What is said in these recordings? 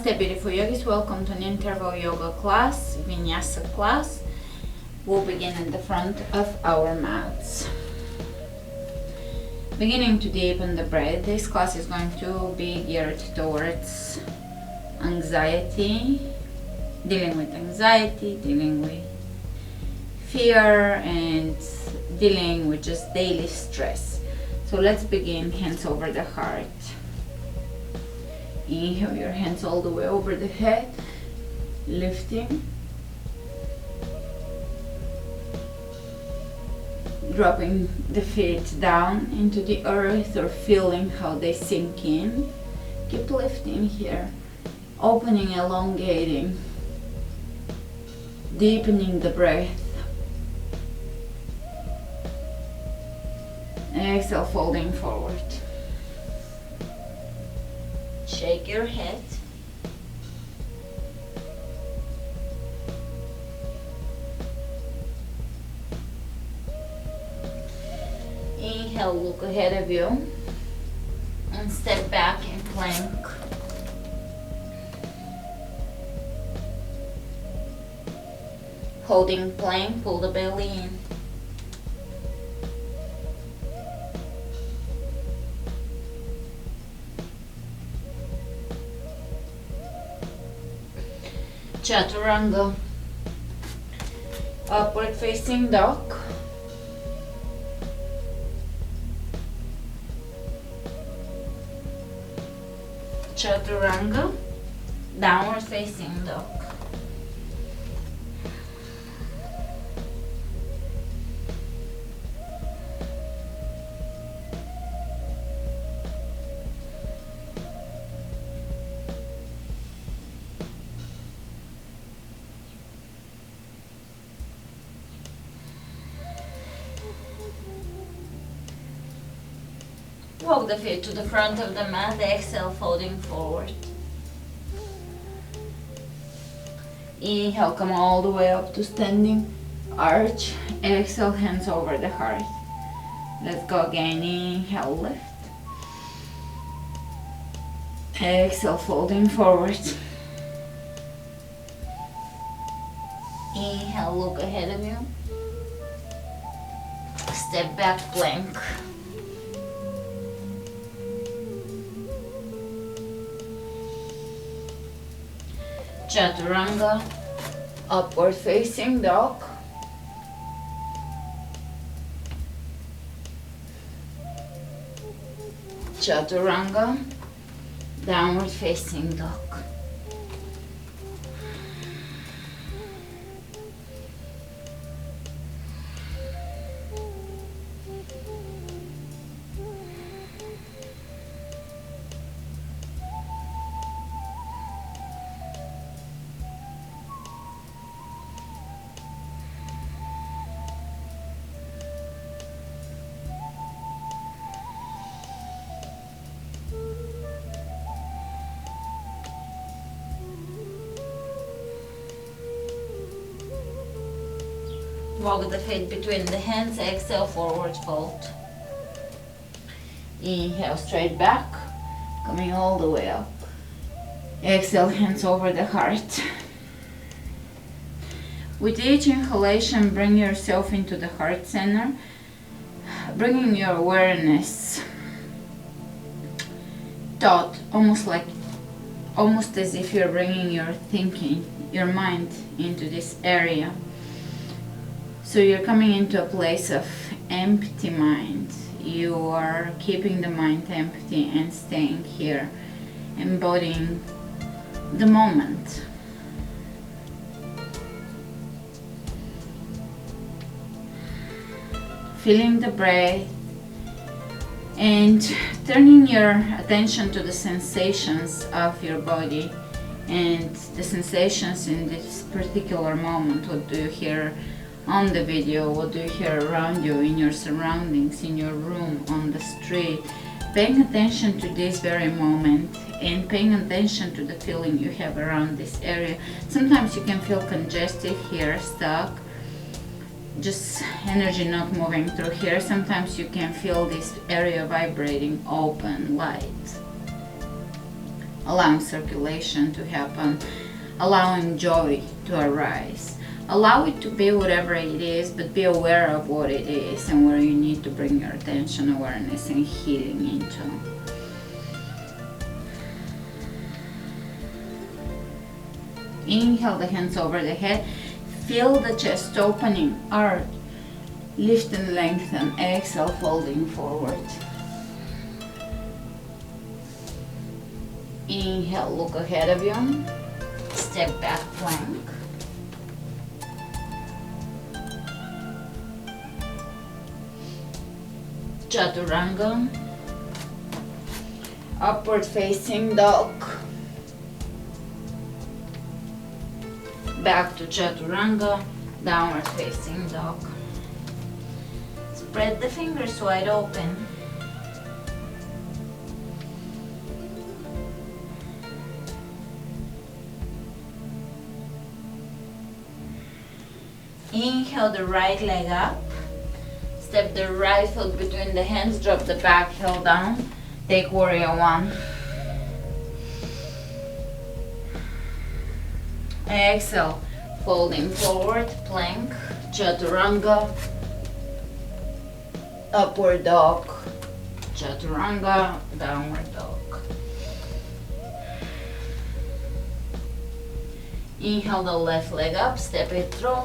Namaste, beautiful yogis. Welcome to an interval yoga class, Vinyasa class. We'll begin in the front of our mats. Beginning to deepen the breath. This class is going to be geared towards anxiety, dealing with anxiety, dealing with fear, and dealing with just daily stress. So let's begin. Hands over the heart. Inhale your hands all the way over the head, lifting, dropping the feet down into the earth or feeling how they sink in. Keep lifting here, opening, elongating, deepening the breath. Exhale, folding forward. Shake your head. Inhale, look ahead of you and step back in plank. Holding plank, pull the belly in. Chaturanga, upward facing dog, Chaturanga, downward facing dog. Walk the feet to the front of the mat, exhale, folding forward. Inhale, come all the way up to standing arch. Exhale, hands over the heart. Let's go again. Inhale, lift. Exhale, folding forward. Inhale, look ahead of you. Step back, plank. Chaturanga, upward facing dog. Chaturanga, downward facing dog. Walk the feet between the hands, exhale, forward fold. Inhale, straight back, coming all the way up. Exhale, hands over the heart. With each inhalation, bring yourself into the heart center, bringing your awareness, thought, almost as if you're bringing your thinking, your mind into this area. So you're coming into a place of empty mind. You are keeping the mind empty and staying here, embodying the moment. Feeling the breath and turning your attention to the sensations of your body and the sensations in this particular moment. What do you hear on the video? What do you hear around you, in your surroundings, in your room, on the street? Paying attention to this very moment and paying attention to the feeling you have around this area. Sometimes you can feel congested here, stuck, just energy not moving through here. Sometimes you can feel this area vibrating, open, light. allowing circulation to happen, allowing joy to arise. Allow it to be whatever it is, but be aware of what it is and where you need to bring your attention, awareness, and healing into. Inhale the hands over the head. Feel the chest opening, arch, lift and lengthen. Exhale, folding forward. Inhale, look ahead of you. Step back, plank. Chaturanga. Upward facing dog. Back to Chaturanga, downward facing dog. Spread the fingers wide open. Inhale the right leg up. Step the right foot between the hands, drop the back heel down. Take warrior one. Exhale, folding forward, plank, chaturanga, upward dog, chaturanga, downward dog. Inhale the left leg up, step it through,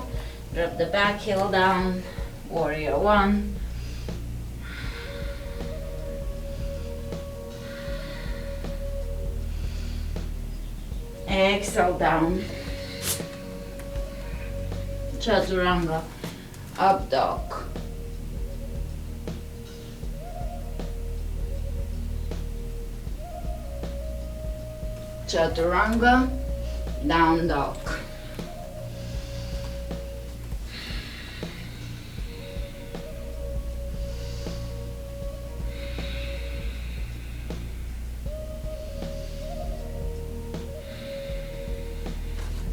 drop the back heel down, warrior one. Exhale down. Chaturanga, up dog. Chaturanga, down dog.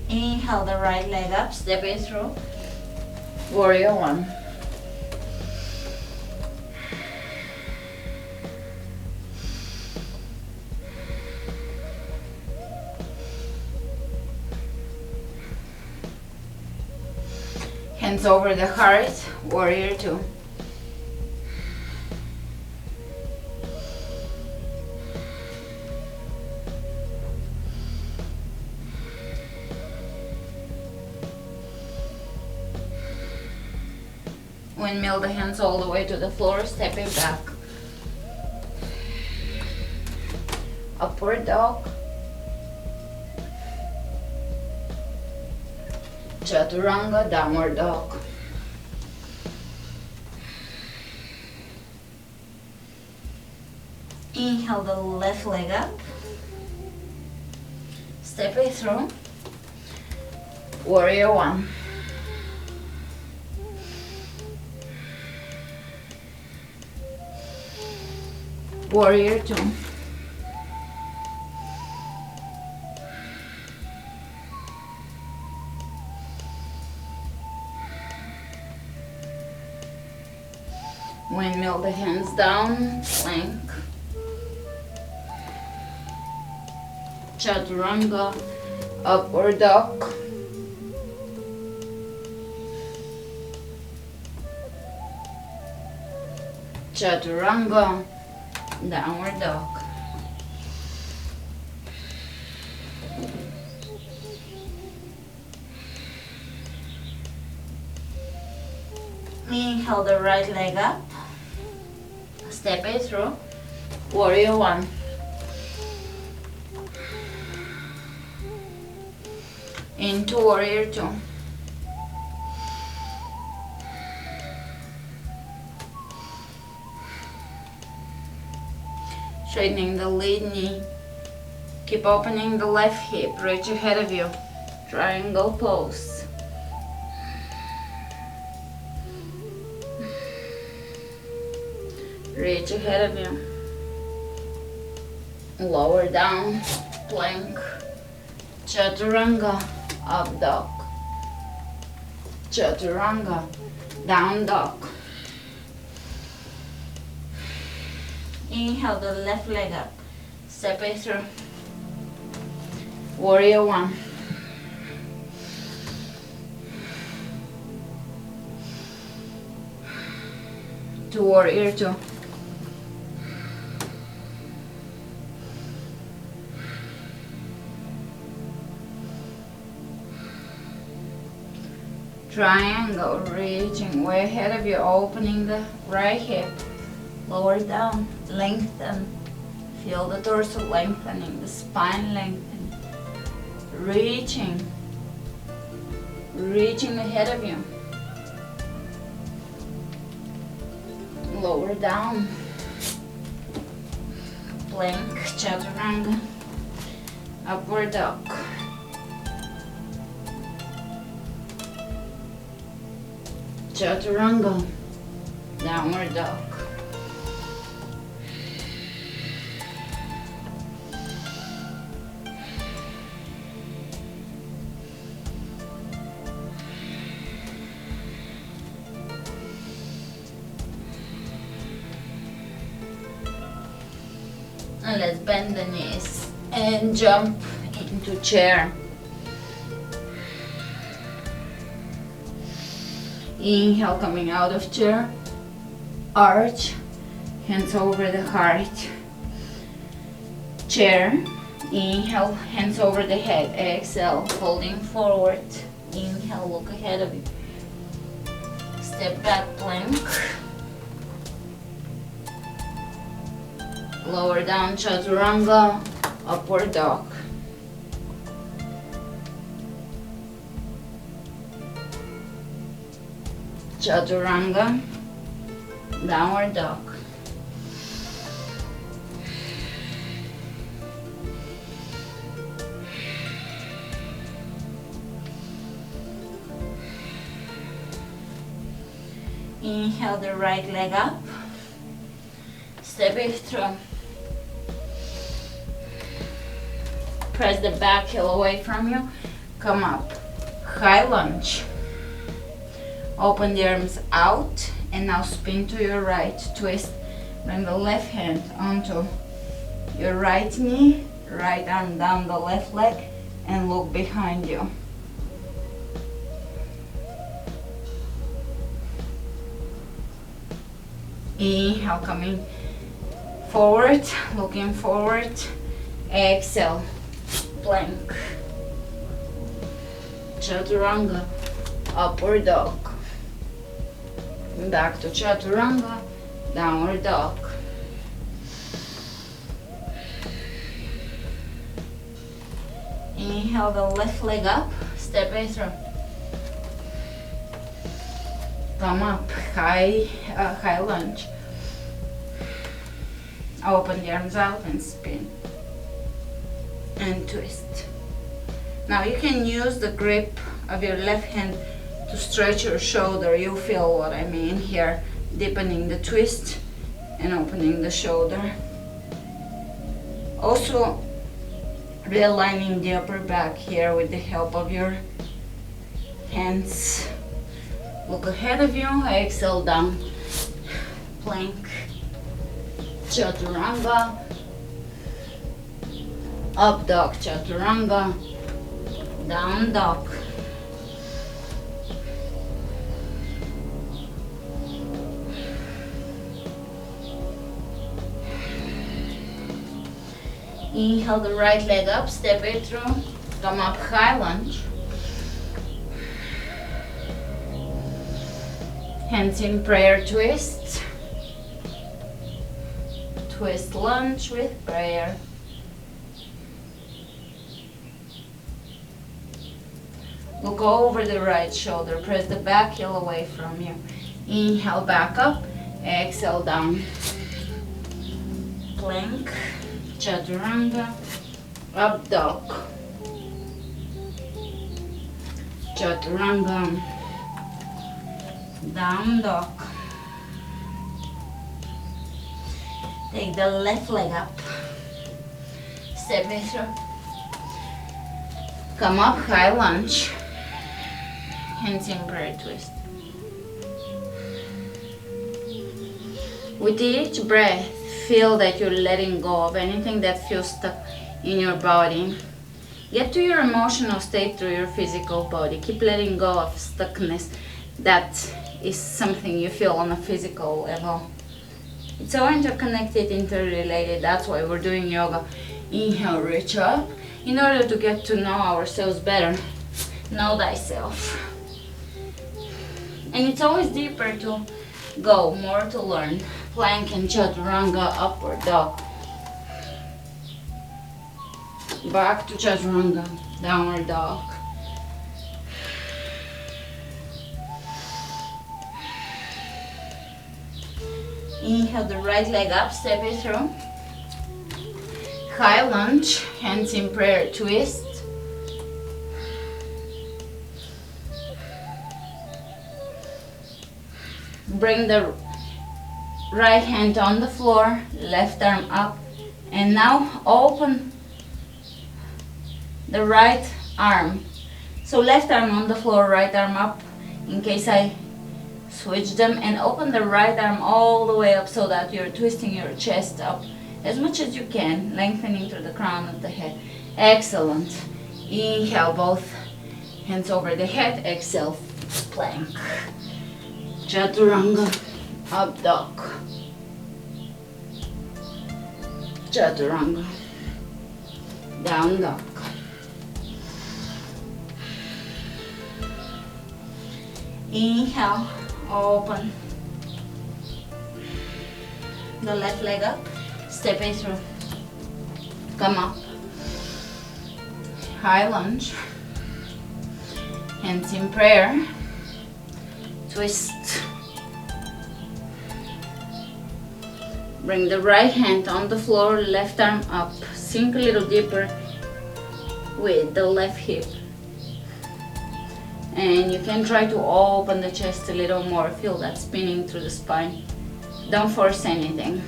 Inhale the right leg up, step it through, warrior one. Hands over the heart, warrior two. Windmill the hands all the way to the floor, step it back. Upward dog. Chaturanga, downward dog. Inhale the left leg up. Step it through. Warrior one. Warrior two. Windmill the hands down, plank. Chaturanga, upward dog. Chaturanga, downward dog. Inhale the right leg up. Step it through. Warrior one. Into warrior two. Straightening the lead knee. Keep opening the left hip. Reach ahead of you. Triangle pose. Reach ahead of you. Lower down. Plank. Chaturanga. Up dog. Chaturanga. Down dog. Inhale the left leg up. Step it through. Warrior one. To warrior two. Triangle, reaching way ahead of you, opening the right hip, lower down, lengthen. Feel the torso lengthening, the spine lengthening. Reaching ahead of you. Lower down. Plank, chaturanga. Upward dog. Chaturanga. Downward dog. And let's bend the knees and jump into chair. Inhale, coming out of chair. Arch, hands over the heart. Chair. Inhale, hands over the head. Exhale, holding forward. Inhale, look ahead of you. Step back, plank. Lower down, chaturanga, upward dog. Chaturanga, downward dog. Inhale the right leg up. Step it through. Press the back heel away from you. Come up. High lunge. Open the arms out and now spin to your right. Twist. Bring the left hand onto your right knee. Right arm down the left leg and look behind you. Inhale, coming forward, looking forward. Exhale, plank. Chaturanga, upward dog. Back to chaturanga, downward dog. Inhale the left leg up, step it through. Come up, high lunge. Open the arms out and spin. And twist. Now you can use the grip of your left hand to stretch your shoulder. You feel what I mean here. Deepening the twist and opening the shoulder. Also realigning the upper back here with the help of your hands. Look ahead of you, exhale down. Plank. Chaturanga. Up dog, chaturanga. Down dog. Inhale the right leg up, step it through. Come up, high lunge. Hands in prayer twist. Twist lunge with prayer. Look over the right shoulder. Press the back heel away from you. Inhale back up. Exhale down. Plank. Chaturanga. Up dog. Chaturanga. Down dog. Take the left leg up. Step it through. Come up, high lunge. Hands in prayer twist. With each breath, feel that you're letting go of anything that feels stuck in your body. Get to your emotional state through your physical body. Keep letting go of stuckness. That is something you feel on a physical level. It's all interconnected, interrelated. That's why we're doing yoga. Inhale, reach up. In order to get to know ourselves better, know thyself. And it's always deeper to go, more to learn. Plank and chaturanga, upward dog. Back to chaturanga, downward dog. Inhale the right leg up, step it through. High lunge, hands in prayer, twist. Bring the right hand on the floor, left arm up, and now open the right arm. So left arm on the floor, right arm up, in case I switch them, and open the right arm all the way up so that you're twisting your chest up as much as you can, lengthening through the crown of the head. Excellent. Inhale, both hands over the head. Exhale, plank. Chaturanga, up dog. Chaturanga, down dog. Inhale, open the left leg up, step it through, come up, high lunge, hands in prayer, twist, bring the right hand on the floor, left arm up, sink a little deeper with the left hip. And you can try to open the chest a little more, feel that spinning through the spine. Don't force anything.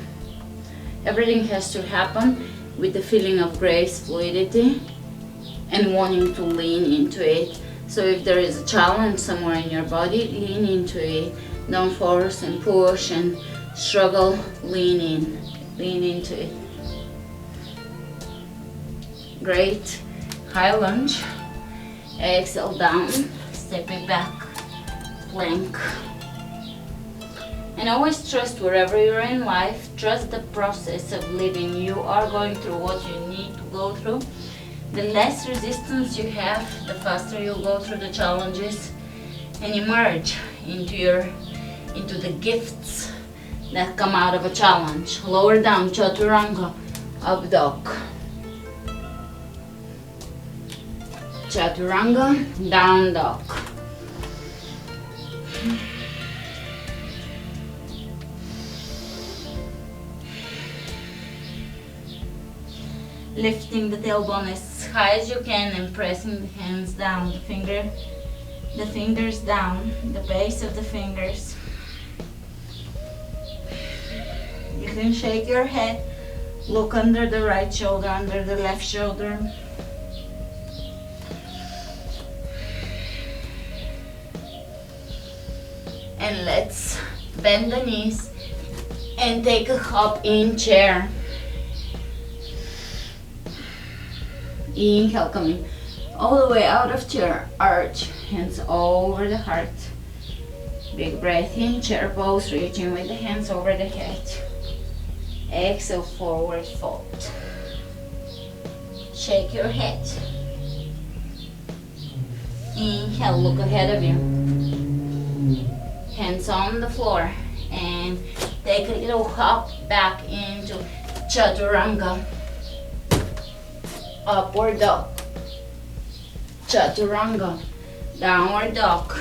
Everything has to happen with the feeling of grace, fluidity, and wanting to lean into it. So if there is a challenge somewhere in your body, lean into it. Don't force and push and struggle, lean in, lean into it. Great. High lunge. Exhale down. Step it back, plank. And always trust wherever you're in life, trust the process of living. You are going through what you need to go through. The less resistance you have, the faster you'll go through the challenges and emerge into the gifts that come out of a challenge. Lower down, chaturanga, up dog. Chaturanga, down dog. Lifting the tailbone as high as you can and pressing the hands down, the fingers down, the base of the fingers. You can shake your head, look under the right shoulder, under the left shoulder. And let's bend the knees and take a hop in chair. Inhale, coming all the way out of chair, arch, hands over the heart. Big breath in, chair pose, reaching with the hands over the head. Exhale, forward fold. Shake your head. Inhale, look ahead of you. Hands on the floor and take a little hop back into chaturanga. Upward dog. Chaturanga. Downward dog.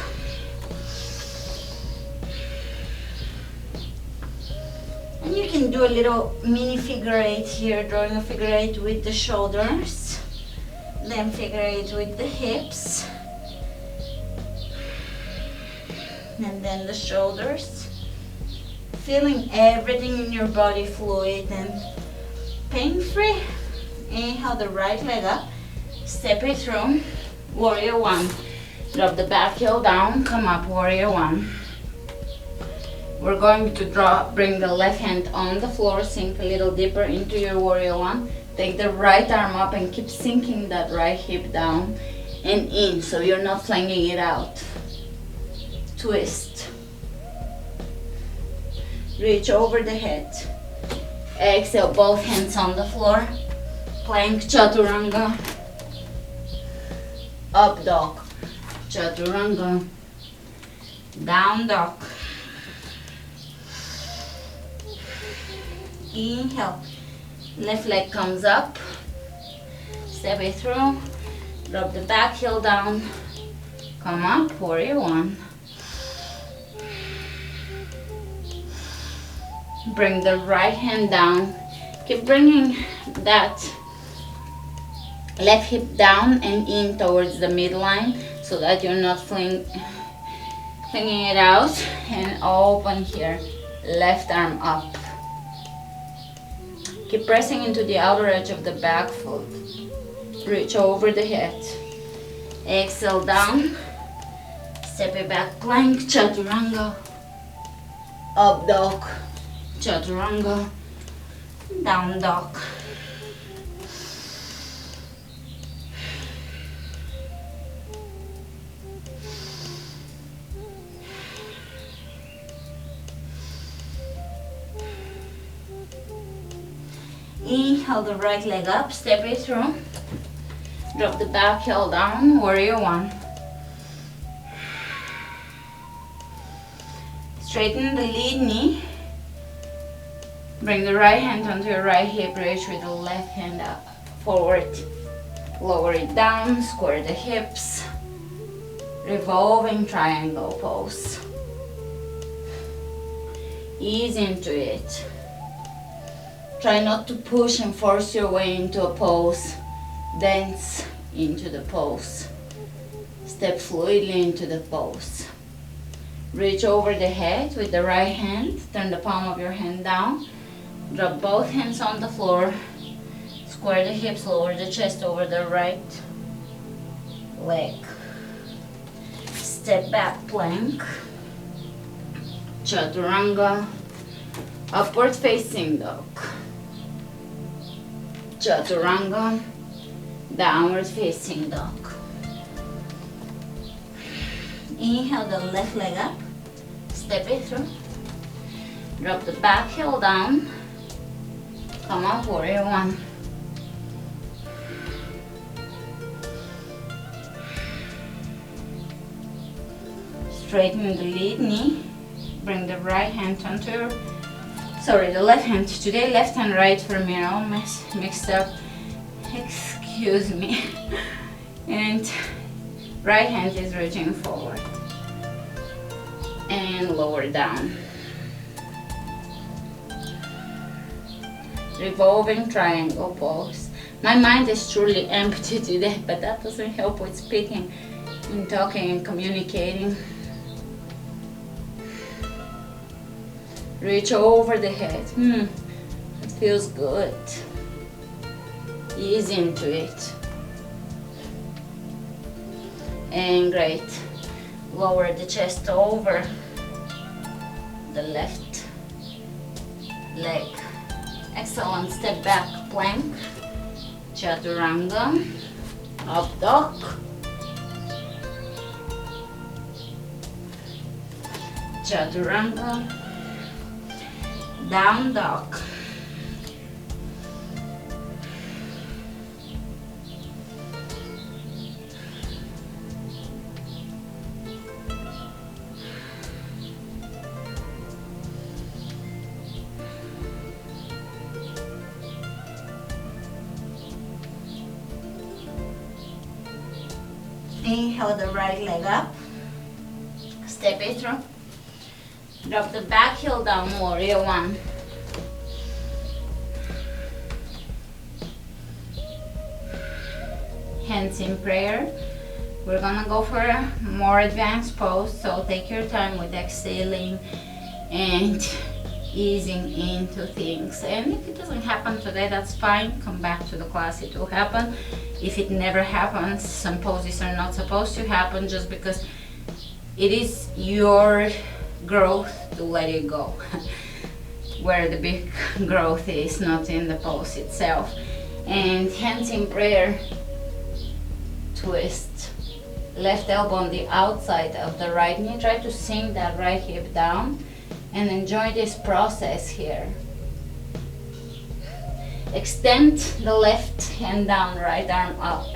And you can do a little mini figure eight here, drawing a figure eight with the shoulders, then figure eight with the hips, and then the shoulders. Feeling everything in your body fluid and pain-free. Inhale the right leg up, step it through, warrior one. Drop the back heel down, come up, warrior one. We're going to bring the left hand on the floor, sink a little deeper into your warrior one. Take the right arm up and keep sinking that right hip down and in, so you're not flinging it out. Twist. Reach over the head. Exhale, both hands on the floor. Plank chaturanga. Up dog. Chaturanga. Down dog. Inhale. Left leg comes up. Step it through. Drop the back heel down. Come up, warrior one. Bring the right hand down. Keep bringing that left hip down and in towards the midline so that you're not flinging it out. And open here. Left arm up. Keep pressing into the outer edge of the back foot. Reach over the head. Exhale down. Step it back. Plank chaturanga. Up dog. Chaturanga. Down dog. Inhale the right leg up, step it through. Drop the back heel down, warrior one. Straighten the lead knee. Bring the right hand onto your right hip, reach with the left hand up, forward. Lower it down, square the hips. Revolving triangle pose. Ease into it. Try not to push and force your way into a pose. Dance into the pose. Step fluidly into the pose. Reach over the head with the right hand. Turn the palm of your hand down. Drop both hands on the floor. Square the hips, lower the chest over the right leg. Step back plank. Chaturanga. Upward facing dog. Chaturanga. Downward facing dog. Inhale the left leg up. Step it through. Drop the back heel down. Come up, warrior one. Straighten the lead knee. Bring the right hand onto your, the left hand. Today left and right for me are all mixed up. Excuse me. And right hand is reaching forward. And lower down. Revolving triangle pose. My mind is truly empty today, but that doesn't help with speaking and talking and communicating. Reach over the head. It feels good. Ease into it. And great. Lower the chest over the left leg. Excellent. Step back plank. Chaturanga. Up dog. Chaturanga. Down dog. Inhale the right leg up. Step it through. Drop the back heel down, warrior one. Hands in prayer. We're gonna go for a more advanced pose, so take your time with exhaling and easing into things. And if it doesn't happen today, that's fine. Come back to the class, it will happen. If it never happens, some poses are not supposed to happen just because it is your growth to let it go. Where the big growth is, not in the pose itself. And hands in prayer, twist. Left elbow on the outside of the right knee. Try to sink that right hip down and enjoy this process here. Extend the left hand down, right arm up.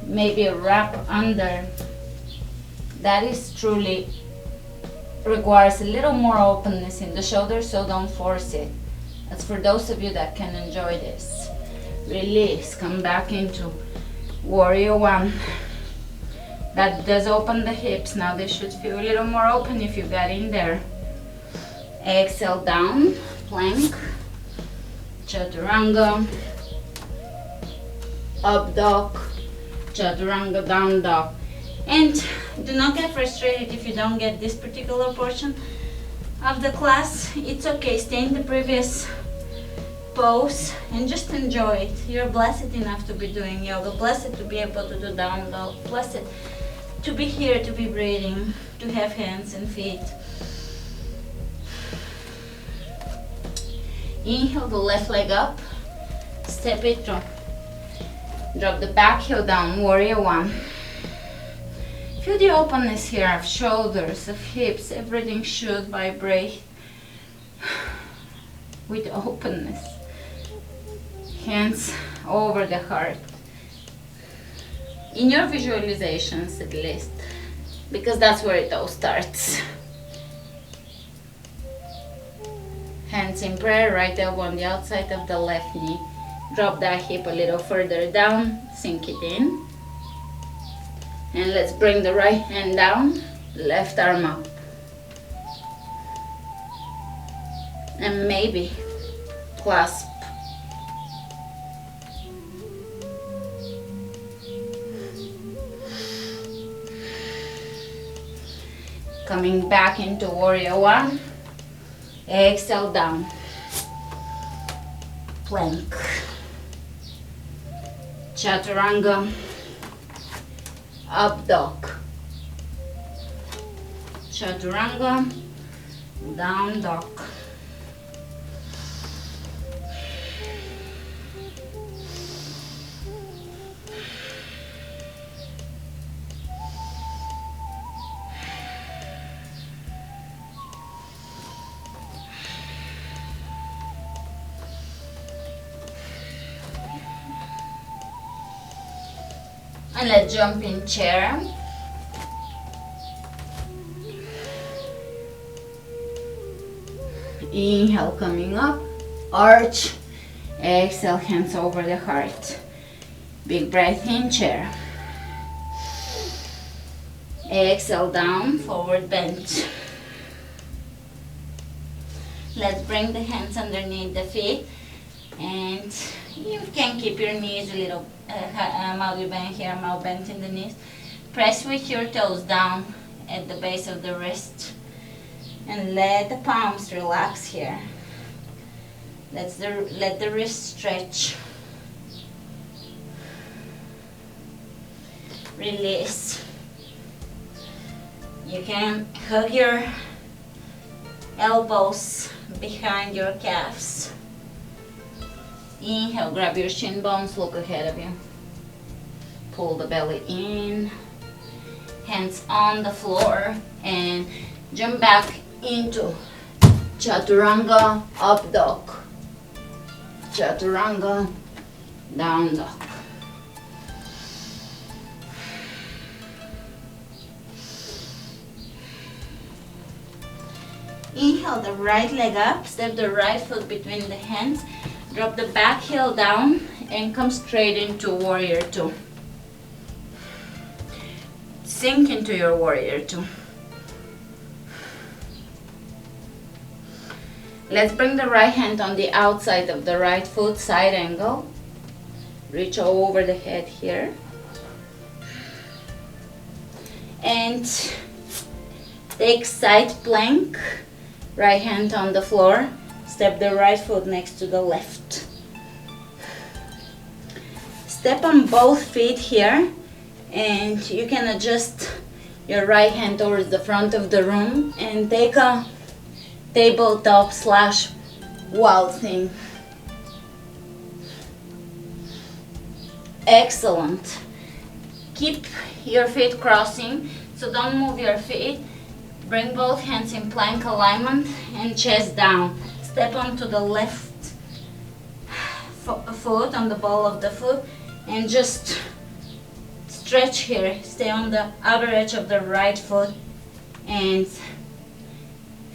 Maybe a wrap under. That is truly requires a little more openness in the shoulders, so don't force it. That's for those of you that can enjoy this. Release, come back into warrior one. That does open the hips. Now they should feel a little more open if you got in there. Exhale down, plank, chaturanga, up dog, chaturanga, down dog. And do not get frustrated if you don't get this particular portion of the class. It's okay, stay in the previous pose and just enjoy it. You're blessed enough to be doing yoga, blessed to be able to do down dog, blessed to be here, to be breathing, to have hands and feet. Inhale the left leg up, step it through. Drop the back heel down, warrior one. Feel the openness here of shoulders, of hips, everything should vibrate with openness. Hands over the heart. In your visualizations at least, because that's where it all starts. Hands in prayer, right elbow on the outside of the left knee. Drop that hip a little further down, sink it in. And let's bring the right hand down, left arm up. And maybe clasp. Coming back into warrior one. Exhale down, plank, chaturanga, up dog, chaturanga, down dog. And let's jump in chair. Inhale, coming up, arch. Exhale, hands over the heart. Big breath in, chair. Exhale, down, forward bend. Let's bring the hands underneath the feet. And you can keep your knees a little mildly bent here, mild bent in the knees. Press with your toes down at the base of the wrist. And let the palms relax here. Let the wrist stretch. Release. You can hug your elbows behind your calves. Inhale, grab your shin bones, look ahead of you. Pull the belly in. Hands on the floor and jump back into chaturanga, up dog. Chaturanga, down dog. Inhale the right leg up, step the right foot between the hands, drop the back heel down and come straight into warrior two. Sink into your warrior two. Let's bring the right hand on the outside of the right foot, side angle. Reach over the head here. And take side plank. Right hand on the floor. Step the right foot next to the left. Step on both feet here. And you can adjust your right hand towards the front of the room and take a tabletop slash Wild thing. Excellent. Keep your feet crossing, so don't move your feet. Bring both hands in plank alignment and chest down. Step onto the left foot, on the ball of the foot, and just stretch here. Stay on the outer edge of the right foot and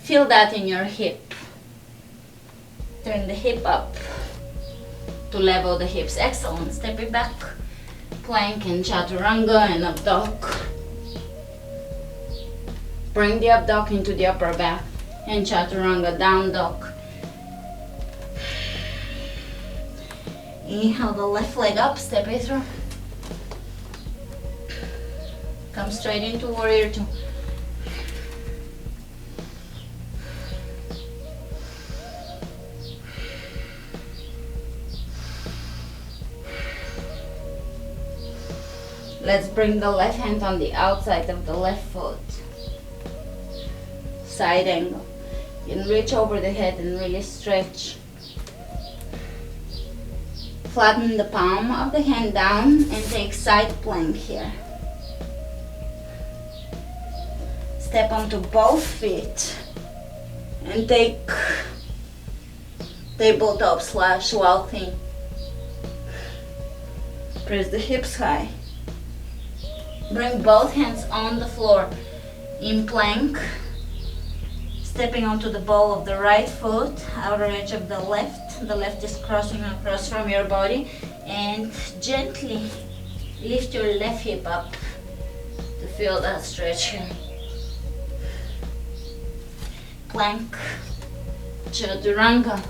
feel that in your hip. Turn the hip up to level the hips. Excellent. Step it back. Plank and chaturanga and up dog. Bring the up dog into the upper back and chaturanga, down dog. Inhale the left leg up, step it through. Come straight into warrior two. Let's bring the left hand on the outside of the left foot. Side angle. You can reach over the head and really stretch. Flatten the palm of the hand down and take side plank here. Step onto both feet and take tabletop / wild thing. Press the hips high. Bring both hands on the floor in plank. Stepping onto the ball of the right foot, outer edge of the left. The left is crossing across from your body, and gently lift your left hip up to feel that stretch here. Plank, chaturanga,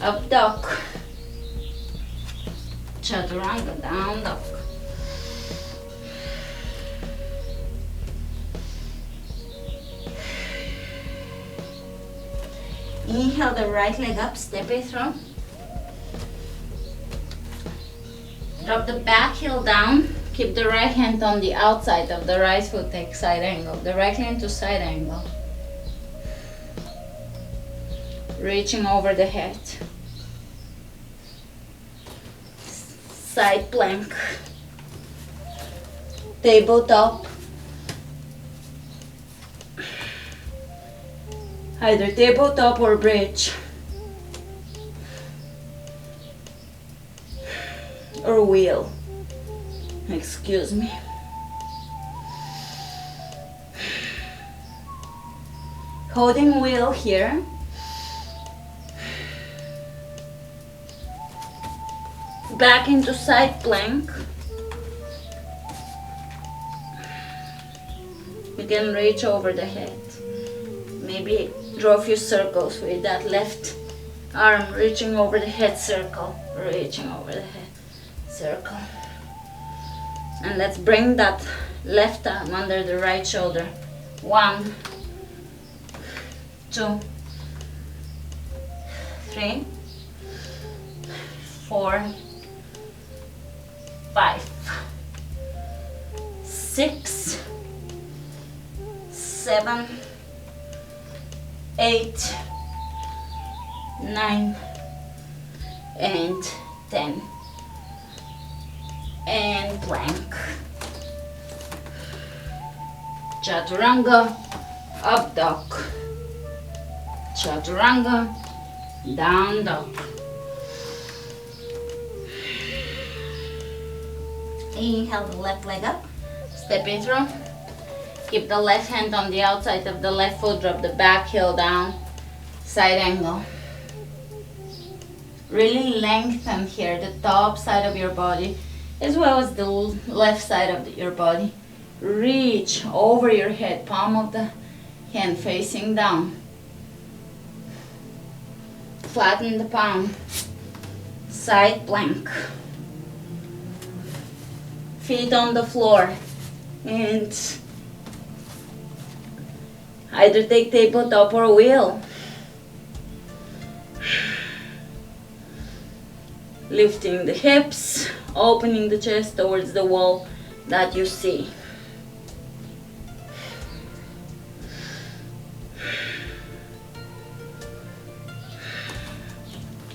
up dog, chaturanga, down dog. Inhale the right leg up, step it through. Drop the back heel down. Keep the right hand on the outside of the right foot, take side angle. Directly into side angle. Reaching over the head. Side plank. Tabletop. Either tabletop or bridge. Or wheel. Excuse me. Holding wheel here. Back into side plank. You can reach over the head. Maybe draw a few circles with that left arm, reaching over the head, circle, reaching over the head, circle. And let's bring that left arm under the right shoulder. 1, 2, 3, 4, 5, 6, 7, 8, 9, and 10. And plank. Chaturanga, up dog. Chaturanga, down dog. Inhale the left leg up, step it through. Keep the left hand on the outside of the left foot, drop the back heel down, side angle. Really lengthen here the top side of your body as well as the left side of your body. Reach over your head, palm of the hand facing down. Flatten the palm, side plank. Feet on the floor and either take tabletop or wheel. Lifting the hips, opening the chest towards the wall that you see.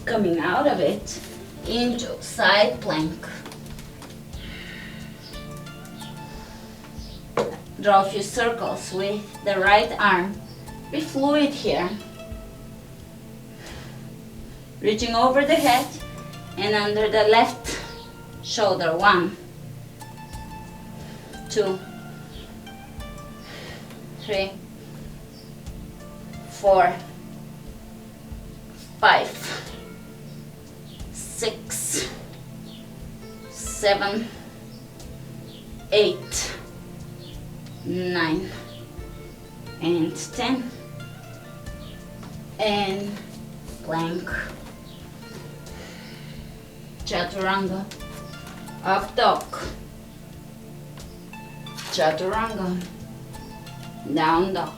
Coming out of it into side plank. Draw a few circles with the right arm. Be fluid here. Reaching over the head and under the left shoulder. 1, 2, 3, 4, 5, 6, 7, 8, 9, and 10. And plank. Chaturanga. Up dog. Chaturanga. Down dog.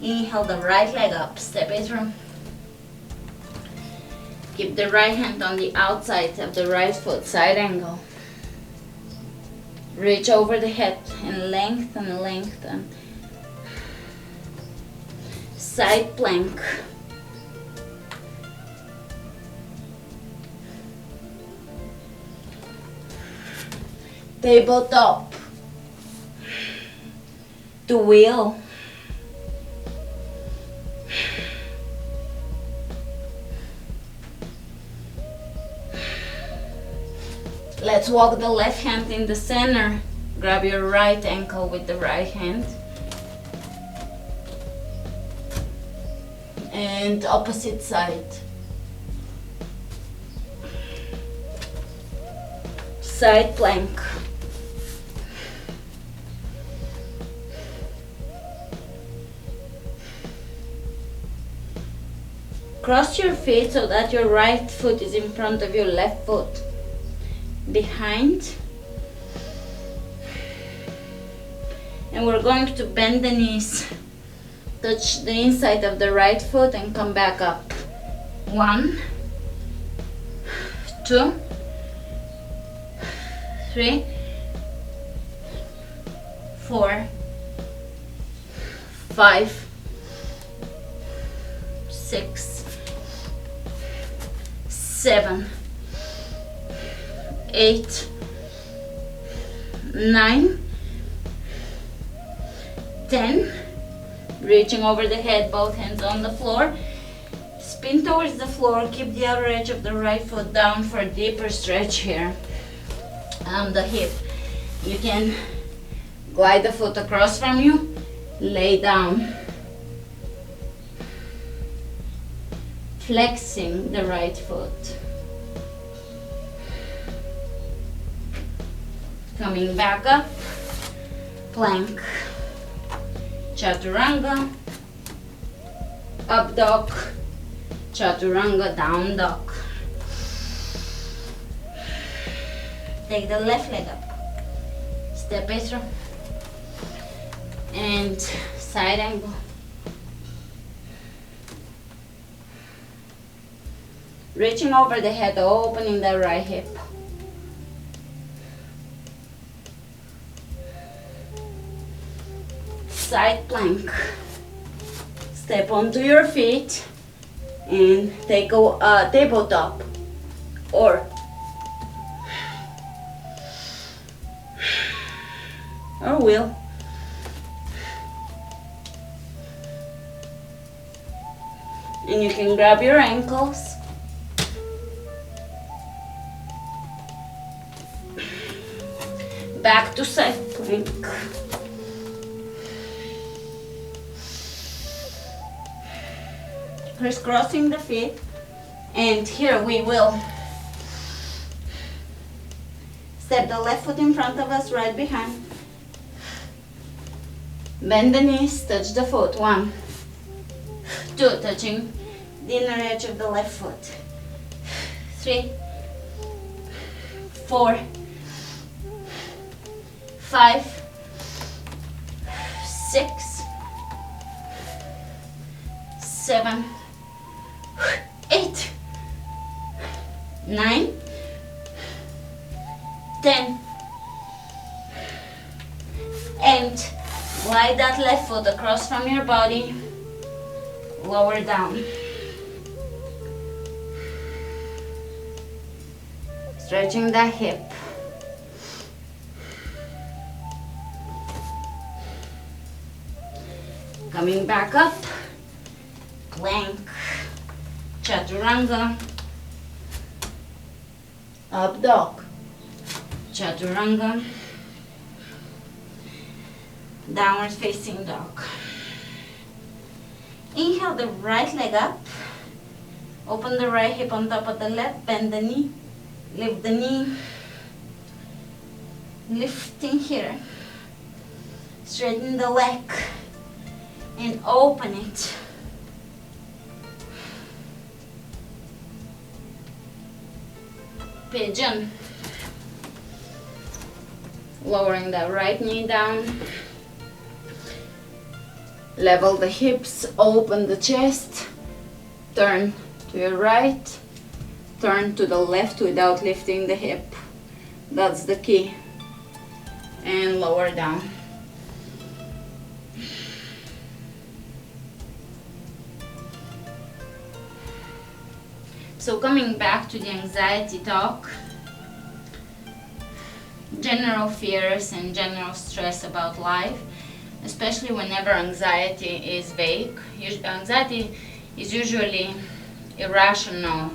Inhale the right leg up, step it through. Keep the right hand on the outside of the right foot, side angle. Reach over the head and lengthen, lengthen. Side plank. Tabletop. To wheel. Let's walk the left hand in the center. Grab your right ankle with the right hand. And opposite side. Side plank. Cross your feet so that your right foot is in front of your left foot. Behind, and we're going to bend the knees, touch the inside of the right foot and come back up. 1, 2, 3, 4, 5, 6, 7, 8, 9, 10. Reaching over the head, both hands on the floor. Spin towards the floor. Keep the outer edge of the right foot down for a deeper stretch here. The hip. You can glide the foot across from you. Lay down. Flexing the right foot. Coming back up, plank, chaturanga, up dog, chaturanga, down dog. Take the left leg up, step it through, and side angle. Reaching over the head, opening the right hip. Side plank. Step onto your feet and take a tabletop or wheel. And you can grab your ankles. Back to side plank. Crisscrossing the feet, and here we will step the left foot in front of us, right behind. Bend the knees, touch the foot. 1, 2, touching the inner edge of the left foot. 3, 4, 5, 6, 7, 8, 9, 10, and glide that left foot across from your body, lower down. Stretching the hip. Coming back up, plank, chaturanga, up dog, chaturanga, downward facing dog. Inhale the right leg up, open the right hip on top of the left, bend the knee, lift the knee, lifting here, straighten the leg, and open it. Pigeon. Lowering the right knee down. Level the hips, open the chest. Turn to your right. Turn to the left without lifting the hip. That's the key. And lower down. So coming back to the anxiety talk, general fears and general stress about life, especially whenever anxiety is vague. Anxiety is usually irrational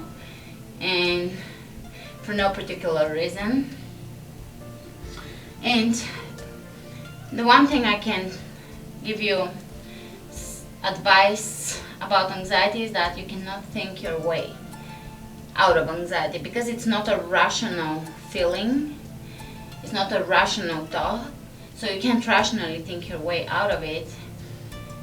and for no particular reason. And the one thing I can give you advice about anxiety is that you cannot think your way out of anxiety, because it's not a rational feeling, it's not a rational thought, so you can't rationally think your way out of it.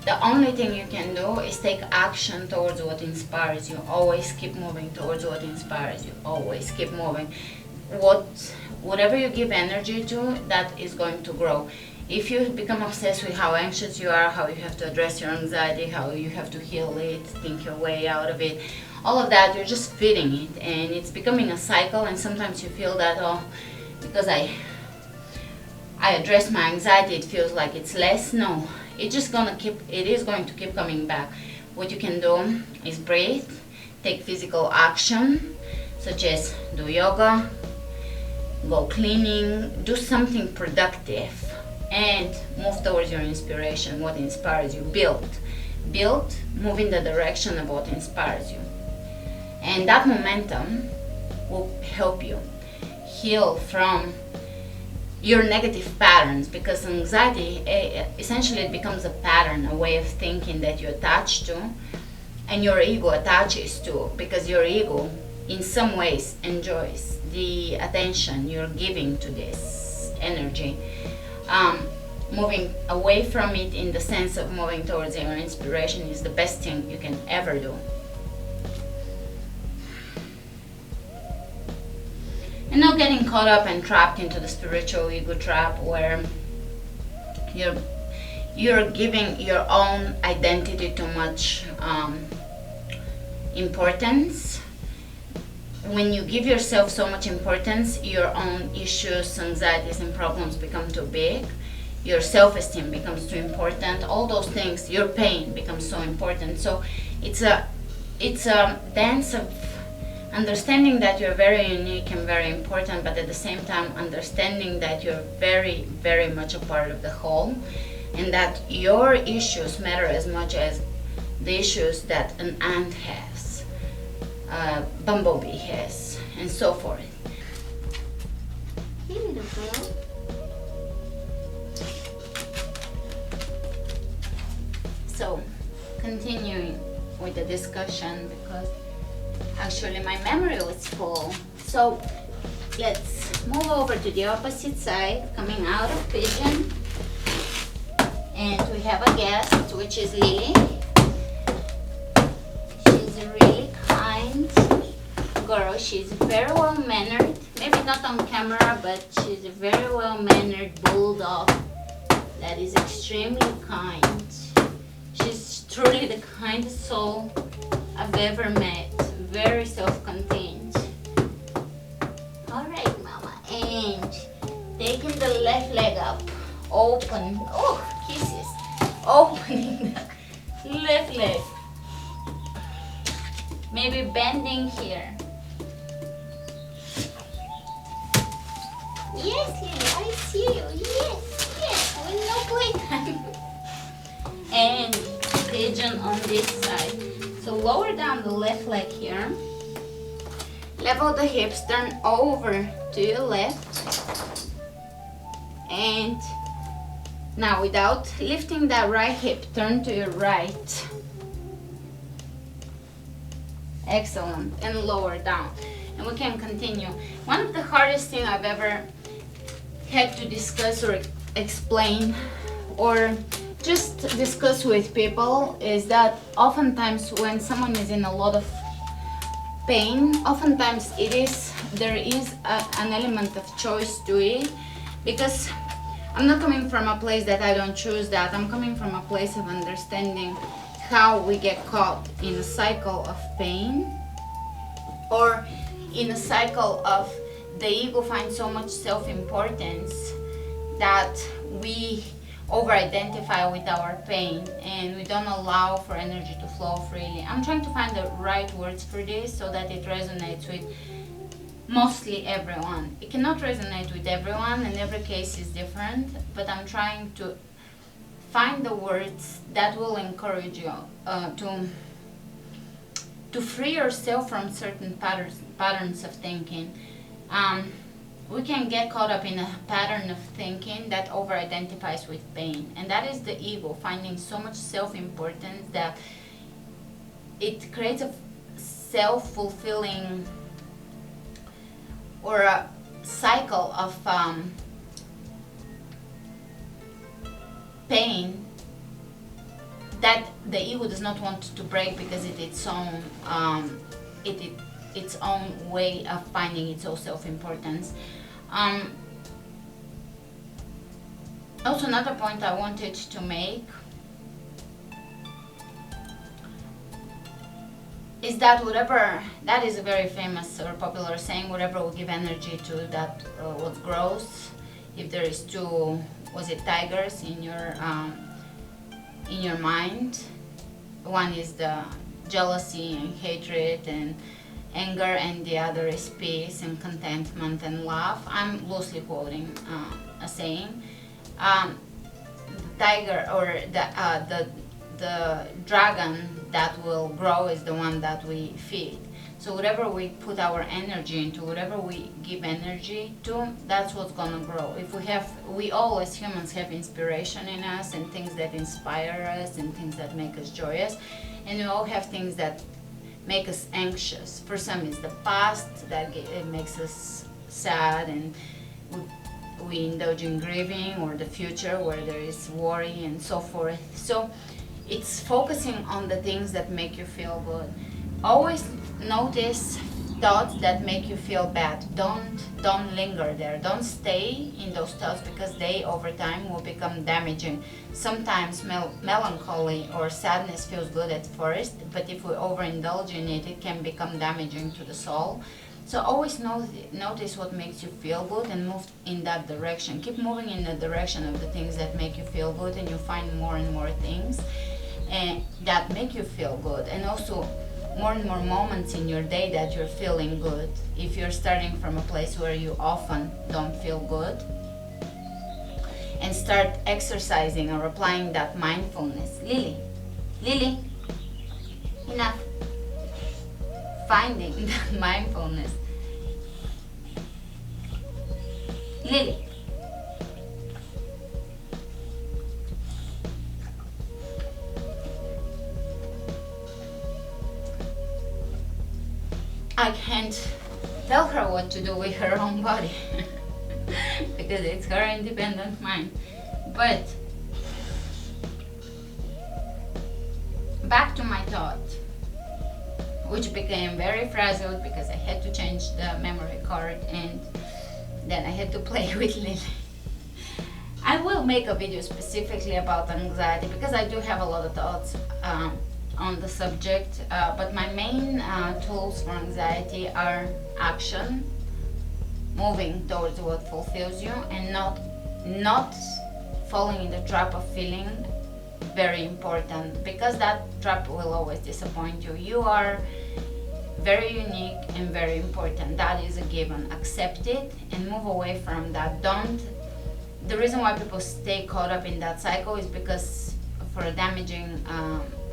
The only thing you can do is take action towards what inspires you. Always keep moving towards what inspires you. Always keep moving. Whatever you give energy to, that is going to grow. If you become obsessed with how anxious you are, how you have to address your anxiety, how you have to heal it, think your way out of it, all of that, you're just feeding it, and it's becoming a cycle. And sometimes you feel that, oh, because I address my anxiety, it feels like it's less. No, it is going to keep coming back. What you can do is breathe, take physical action, such as do yoga, go cleaning, do something productive, and move towards your inspiration, what inspires you. Build, move in the direction of what inspires you. And that momentum will help you heal from your negative patterns, because anxiety, essentially it becomes a pattern, a way of thinking that you attach to, and your ego attaches to, because your ego in some ways enjoys the attention you're giving to this energy. Moving away from it in the sense of moving towards your inspiration is the best thing you can ever do. And not getting caught up and trapped into the spiritual ego trap, where you're giving your own identity too much importance. When you give yourself so much importance, your own issues, anxieties, and problems become too big. Your self-esteem becomes too important. All those things, your pain becomes so important. So it's a dance of understanding that you're very unique and very important, but at the same time understanding that you're very, very much a part of the whole, and that your issues matter as much as the issues that an ant has, a bumblebee has, and so forth. Hey, little girl. So, continuing with the discussion, because actually my memory was full. So let's move over to the opposite side, coming out of pigeon. And we have a guest, which is Lily. She's a really kind girl. She's very well mannered. Maybe not on camera, but she's a very well mannered bulldog that is extremely kind. She's truly the kindest soul I've ever met. Very self-contained. Alright, mama. And taking the left leg up, open, oh, kisses, opening the left leg. Maybe bending here. Yes, Lily, I see you. Yes, yes, with no playtime. And pigeon on this side. So lower down the left leg here. Level the hips, turn over to your left. And now without lifting that right hip, turn to your right. Excellent. And lower down. And we can continue. One of the hardest things I've ever had to discuss or explain or just discuss with people is that oftentimes when someone is in a lot of pain, oftentimes there is an element of choice to it, because I'm not coming from a place that I don't choose that. I'm coming from a place of understanding how we get caught in a cycle of pain, or in a cycle of the ego finds so much self-importance that we over-identify with our pain and we don't allow for energy to flow freely. I'm trying to find the right words for this so that it resonates with mostly everyone. It cannot resonate with everyone and every case is different, but I'm trying to find the words that will encourage you to free yourself from certain patterns of thinking. We can get caught up in a pattern of thinking that over-identifies with pain, and that is the ego finding so much self-importance that it creates a self-fulfilling or a cycle of pain that the ego does not want to break, because it's its own way of finding its own self-importance. Also, another point I wanted to make is that whatever, that is a very famous or popular saying, whatever we give energy to, that what grows. If there is two, was it tigers in your mind, one is the jealousy and hatred and anger, and the other is peace and contentment and love. I'm loosely quoting a saying. The tiger or the dragon that will grow is the one that we feed. So whatever we put our energy into, whatever we give energy to, that's what's gonna grow. If we all as humans have inspiration in us and things that inspire us and things that make us joyous, and we all have things that make us anxious. For some it's the past that it makes us sad and we indulge in grieving, or the future where there is worry and so forth. So it's focusing on the things that make you feel good. Always notice thoughts that make you feel bad. Don't linger there. Don't stay in those thoughts, because they over time will become damaging. Sometimes melancholy or sadness feels good at first, but if we overindulge in it, it can become damaging to the soul. So always notice what makes you feel good and move in that direction. Keep moving in the direction of the things that make you feel good, and you find more and more things that make you feel good, and also more and more moments in your day that you're feeling good. If you're starting from a place where you often don't feel good, and start exercising or applying that mindfulness. Lily, enough. Finding that mindfulness. Lily. I can't tell her what to do with her own body because it's her independent mind. But back to my thought, which became very frazzled because I had to change the memory card and then I had to play with Lily. I will make a video specifically about anxiety because I do have a lot of thoughts on the subject, but my main tools for anxiety are action, moving towards what fulfills you, and not falling in the trap of feeling very important, because that trap will always disappoint you. You are very unique and very important. That is a given. Accept it and move away from that. Don't. The reason why people stay caught up in that cycle is because for a damaging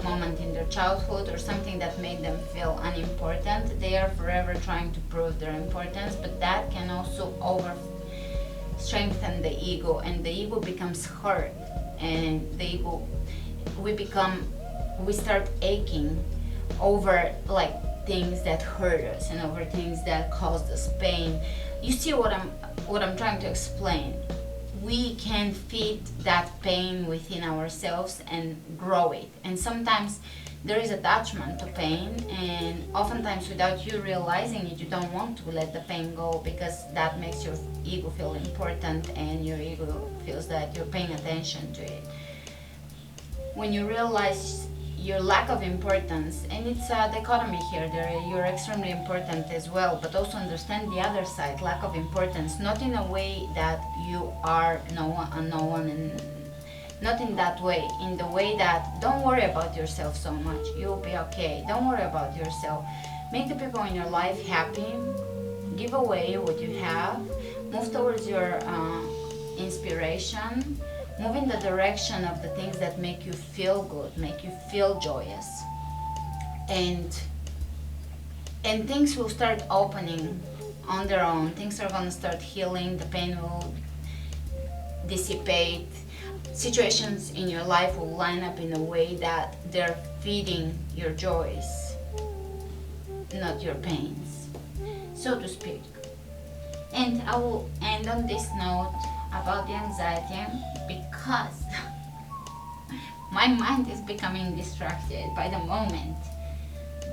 moment in their childhood or something that made them feel unimportant, they are forever trying to prove their importance, but that can also over strengthen the ego, and the ego becomes hurt, and the ego, we start aching over like things that hurt us and over things that caused us pain. You see what I'm trying to explain? We can feed that pain within ourselves and grow it, and sometimes there is attachment to pain, and oftentimes without you realizing it, you don't want to let the pain go because that makes your ego feel important, and your ego feels that you're paying attention to it. When you realize your lack of importance, and it's a dichotomy here, you're extremely important as well, but also understand the other side, lack of importance, not in a way that you are no one, and not in that way, in the way that don't worry about yourself so much, you'll be okay, don't worry about yourself, make the people in your life happy, give away what you have, move towards your inspiration, move in the direction of the things that make you feel good, make you feel joyous, and things will start opening on their own. Things are going to start healing, the pain will dissipate, situations in your life will line up in a way that they're feeding your joys, not your pains, so to speak. And I will end on this note about the anxiety, because my mind is becoming distracted by the moment.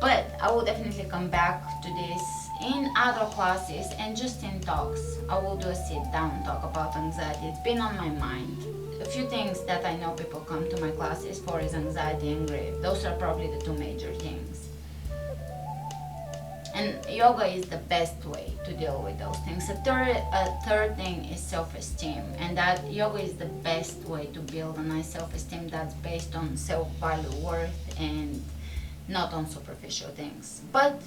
But I will definitely come back to this in other classes and just in talks. I will do a sit down talk about anxiety. It's been on my mind. A few things that I know people come to my classes for is anxiety and grief. Those are probably the two major things. And yoga is the best way to deal with those things. A third thing is self-esteem, and that yoga is the best way to build a nice self-esteem that's based on self-value, worth, and not on superficial things. But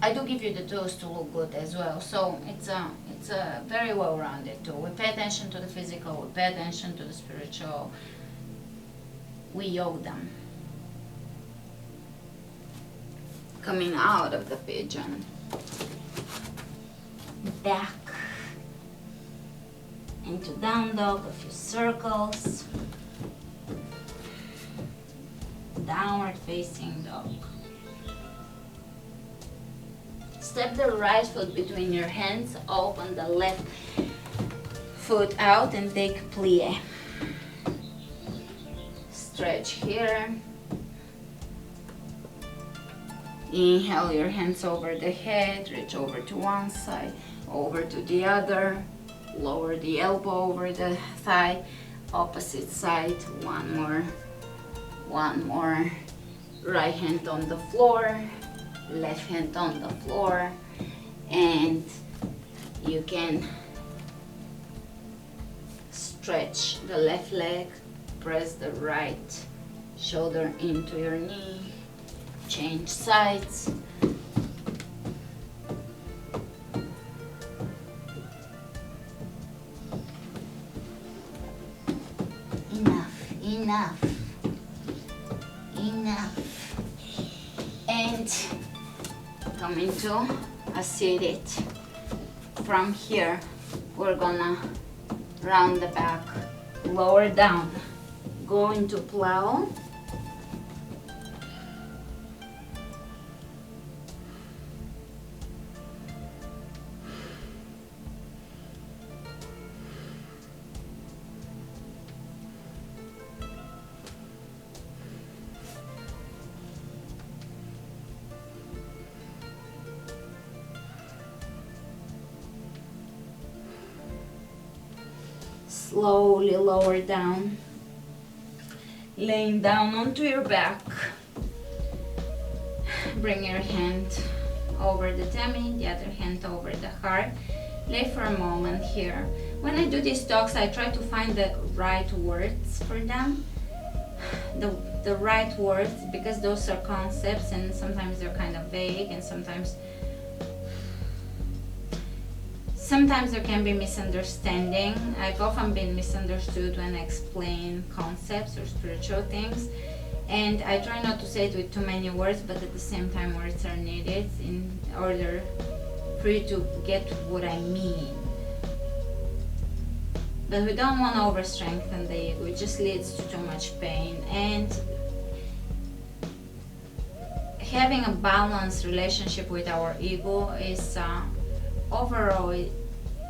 I do give you the tools to look good as well. So it's a very well-rounded tool. We pay attention to the physical, we pay attention to the spiritual. We yoga them. Coming out of the pigeon, back into down dog, a few circles, downward facing dog. Step the right foot between your hands, open the left foot out and take plie. Stretch here. Inhale your hands over the head, reach over to one side, over to the other, lower the elbow over the thigh, opposite side, one more, right hand on the floor, left hand on the floor, and you can stretch the left leg, press the right shoulder into your knee, change sides. Enough. And come into a seated. From here, we're gonna round the back, lower down, go into plow. Slowly lower down, laying down onto your back. Bring your hand over the tummy, the other hand over the heart. Lay for a moment here. When I do these talks, I try to find the right words for them, the right words, because those are concepts and sometimes they're kind of vague, and sometimes there can be misunderstanding. I've often been misunderstood when I explain concepts or spiritual things, and I try not to say it with too many words, but at the same time words are needed in order for you to get what I mean. But we don't want to over-strengthen the ego. It just leads to too much pain. And having a balanced relationship with our ego is overall, it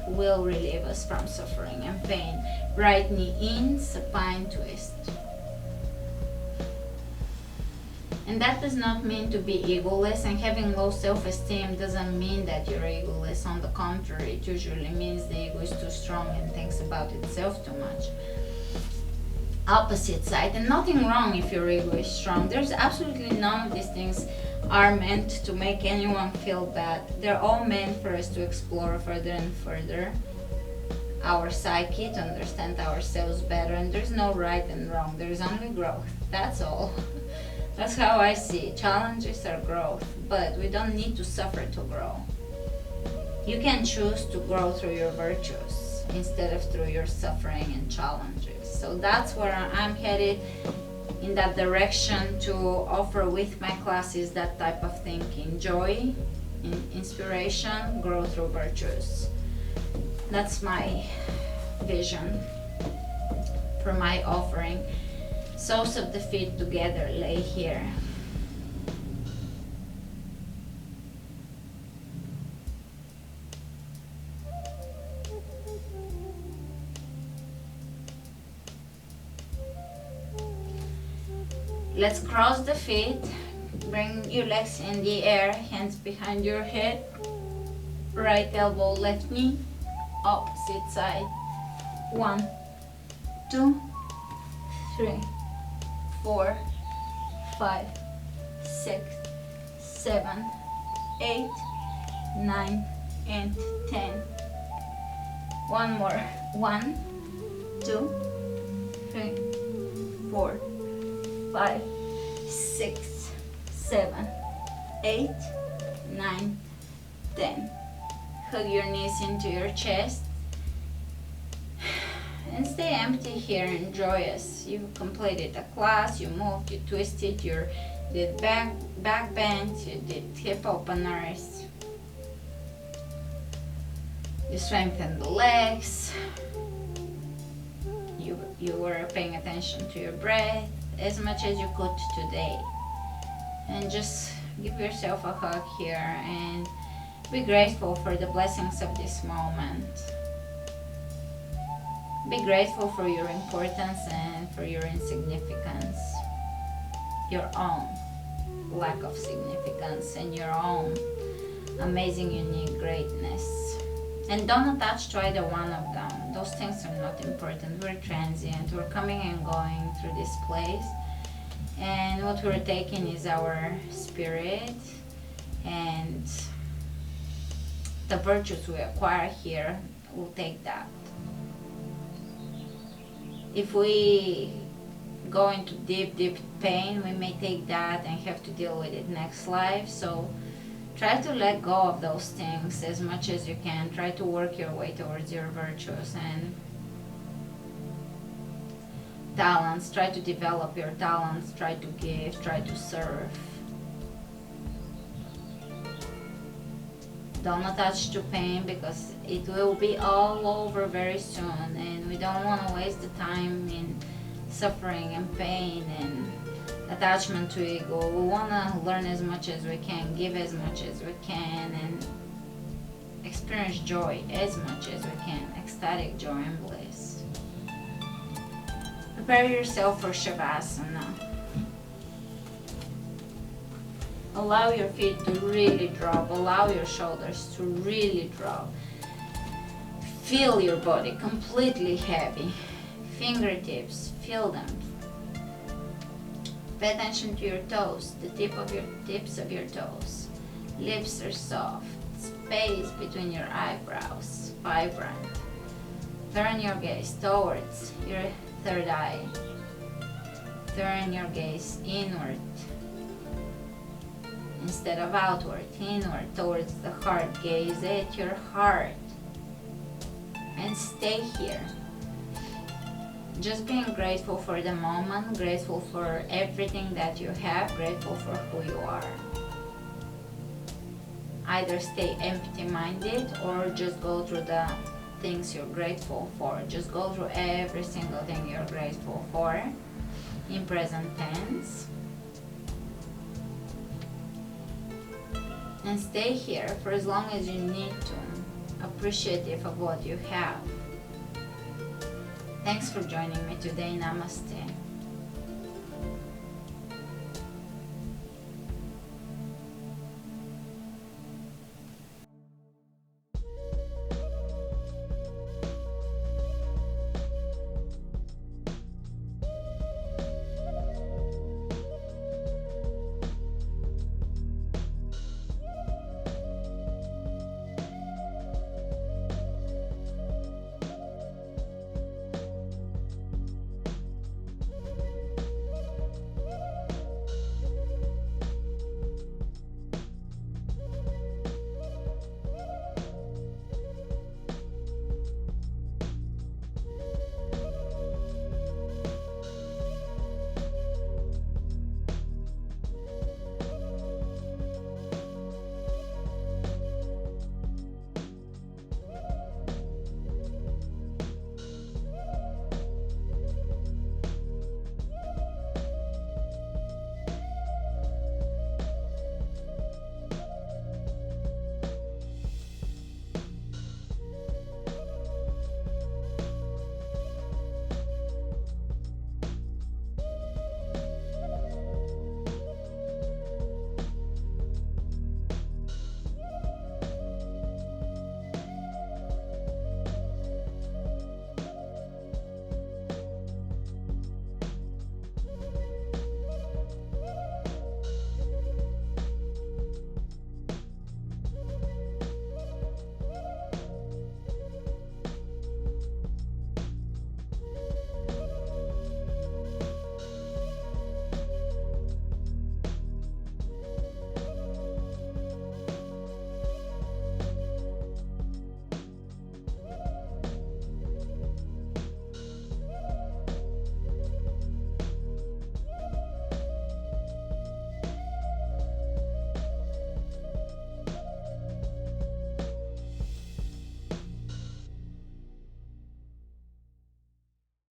will relieve us from suffering and pain. Right knee in, supine twist. And that does not mean to be egoless, and having low self-esteem doesn't mean that you're egoless. On the contrary, it usually means the ego is too strong and thinks about itself too much. Opposite side, and nothing wrong if your ego is strong. There's absolutely none of these things are meant to make anyone feel bad. They're all meant for us to explore further and further our psyche, to understand ourselves better, and there's no right and wrong. There's only growth. That's all. That's how I see it. Challenges are growth, but we don't need to suffer to grow. You can choose to grow through your virtues instead of through your suffering and challenges. So that's where I'm headed, in that direction, to offer with my classes that type of thinking. Joy, inspiration, grow through virtues. That's my vision for my offering. Soles of the feet together, lay here. Let's cross the feet. Bring your legs in the air, hands behind your head. Right elbow, left knee, opposite side. 1, 2, 3, 4, 5, 6, 7, 8, 9, and 10. One more. 1, 2, 3, 4, 5, 6, 7, 8, 9, 10. Hug your knees into your chest. And stay empty here and joyous. You completed a class, you moved, you twisted, you did back bends, you did hip openers, you strengthened the legs, you were paying attention to your breath as much as you could today. And just give yourself a hug here and be grateful for the blessings of this moment. Be grateful for your importance and for your insignificance, your own lack of significance, and your own amazing, unique greatness. And don't attach to either one of them. Those things are not important. We're transient. We're coming and going through this place. And what we're taking is our spirit and the virtues we acquire here. We'll take that. If we go into deep pain, we may take that and have to deal with it next life. So try to let go of those things as much as you can. Try to work your way towards your virtues and talents. Try to develop your talents. Try to give. Try to serve. Don't attach to pain, because it will be all over very soon, and we don't want to waste the time in suffering and pain and attachment to ego. We want to learn as much as we can, give as much as we can, and experience joy as much as we can, ecstatic joy and bliss. Prepare yourself for Shavasana. Allow your feet to really drop. Allow your shoulders to really drop. Feel your body completely heavy. Fingertips, feel them. Pay attention to your toes, the tips of your toes. Lips are soft. Space between your eyebrows, vibrant. Turn your gaze towards your third eye. Turn your gaze inward instead of outward, inward towards the heart. Gaze at your heart and stay here. Just being grateful for the moment, grateful for everything that you have, grateful for who you are. Either stay empty-minded or just go through the things you're grateful for. Just go through every single thing you're grateful for in present tense. And stay here for as long as you need to, appreciative of what you have. Thanks for joining me today. Namaste.